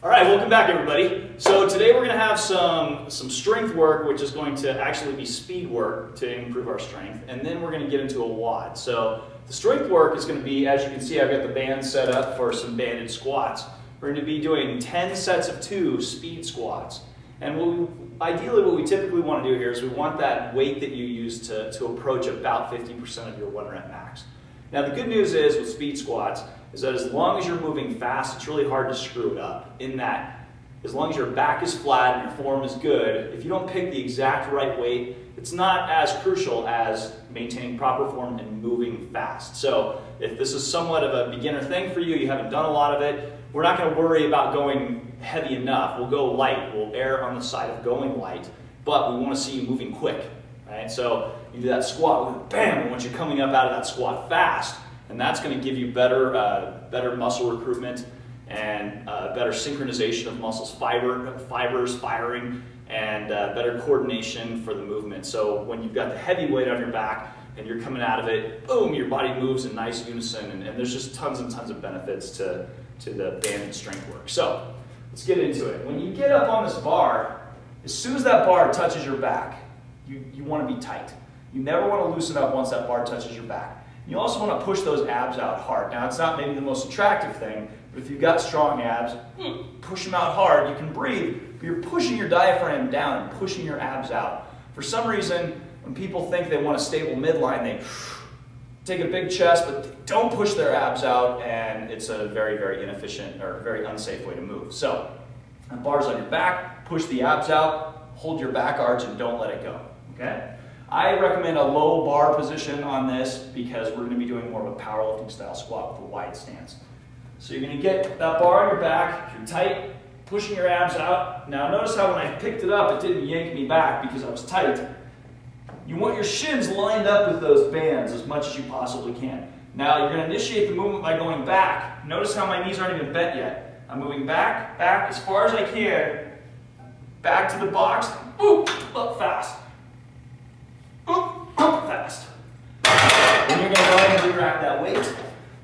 All right, welcome back everybody. So today we're going to have some strength work, which is going to actually be speed work to improve our strength, and then we're going to get into a WOD. So the strength work is going to be, as you can see, I've got the band set up for some banded squats. We're going to be doing 10 sets of 2 speed squats. And ideally what we typically want to do here is we want that weight that you use to approach about 50% of your 1 rep max. Now the good news is with speed squats is that as long as you're moving fast, it's really hard to screw it up. In that, as long as your back is flat and your form is good, if you don't pick the exact right weight, it's not as crucial as maintaining proper form and moving fast. So if this is somewhat of a beginner thing for you, you haven't done a lot of it, we're not going to worry about going heavy enough. We'll go light. We'll err on the side of going light, but we want to see you moving quick. Right? So you do that squat, bam, we want you coming up out of that squat fast, and that's going to give you better muscle recruitment and better synchronization of muscles, fibers firing, and better coordination for the movement. So when you've got the heavy weight on your back and you're coming out of it, boom, your body moves in nice unison, and there's just tons and tons of benefits to the banded strength work. So let's get into it. When you get up on this bar, as soon as that bar touches your back, you want to be tight. You never want to loosen up once that bar touches your back. You also want to push those abs out hard. Now, it's not maybe the most attractive thing, but if you've got strong abs, push them out hard. You can breathe, but you're pushing your diaphragm down and pushing your abs out. For some reason, when people think they want a stable midline, they take a big chest, but they don't push their abs out, and it's a very, very inefficient or very unsafe way to move. So, bars on your back, push the abs out, hold your back arch, and don't let it go. Okay? I recommend a low bar position on this because we're going to be doing more of a powerlifting style squat with a wide stance. So you're going to get that bar on your back, you're tight, pushing your abs out. Now notice how when I picked it up, it didn't yank me back because I was tight. You want your shins lined up with those bands as much as you possibly can. Now you're going to initiate the movement by going back. Notice how my knees aren't even bent yet. I'm moving back, as far as I can, back to the box, boop, up fast. Fast. When you're going to go ahead and grab that weight,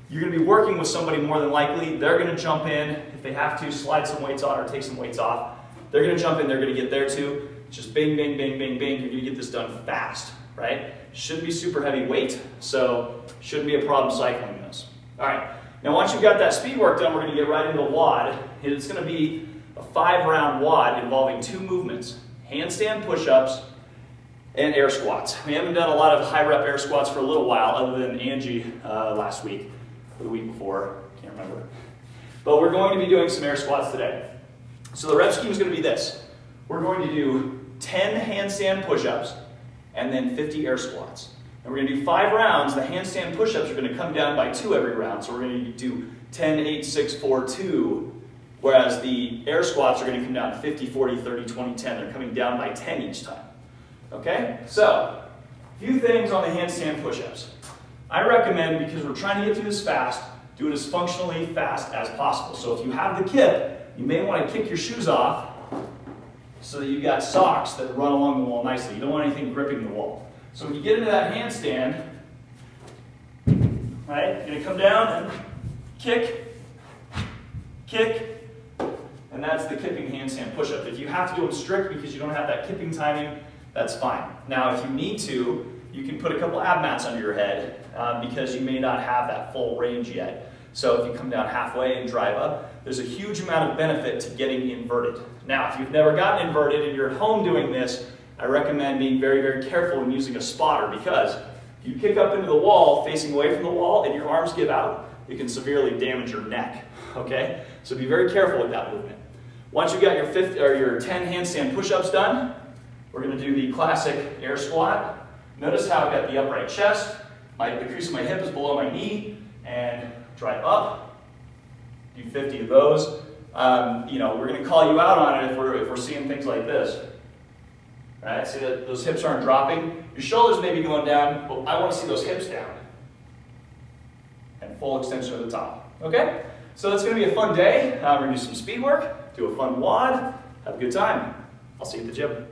you're going to be working with somebody more than likely. They're going to jump in. If they have to, slide some weights on or take some weights off. They're going to jump in. They're going to get there too. Just bang, bang, bang, bang, bang. You're going to get this done fast, right? Shouldn't be super heavy weight, so shouldn't be a problem cycling this. All right. Now, once you've got that speed work done, we're going to get right into the WOD. It's going to be a 5-round WOD involving 2 movements: handstand push-ups and air squats. We haven't done a lot of high rep air squats for a little while, other than Angie last week, or the week before, can't remember. But we're going to be doing some air squats today. So the rep scheme is going to be this. We're going to do 10 handstand push-ups and then 50 air squats. And we're going to do 5 rounds. The handstand push-ups are going to come down by 2 every round. So we're going to do 10, 8, 6, 4, 2. Whereas the air squats are going to come down 50, 40, 30, 20, 10. They're coming down by 10 each time. Okay, so a few things on the handstand push-ups. I recommend, because we're trying to get through this fast, do it as functionally fast as possible. So if you have the kip, you may want to kick your shoes off so that you've got socks that run along the wall nicely. You don't want anything gripping the wall. So when you get into that handstand, right, you're going to come down and kick, and that's the kipping handstand push-up. If you have to do them strict because you don't have that kipping timing, that's fine. Now, if you need to, you can put a couple ab mats under your head because you may not have that full range yet. So if you come down halfway and drive up, there's a huge amount of benefit to getting inverted. Now, if you've never gotten inverted and you're at home doing this, I recommend being very, very careful in using a spotter, because if you kick up into the wall, facing away from the wall, and your arms give out, it can severely damage your neck, okay? So be very careful with that movement. Once you've got your 10 handstand push-ups done, we're going to do the classic air squat. Notice how I've got the upright chest, the crease of my hip is below my knee, and drive up. Do 50 of those. You know, we're going to call you out on it if we're seeing things like this. Right? See that those hips aren't dropping. Your shoulders may be going down, but I want to see those hips down. And full extension of the top. Okay? So that's going to be a fun day. We're going to do some speed work, do a fun WOD, have a good time. I'll see you at the gym.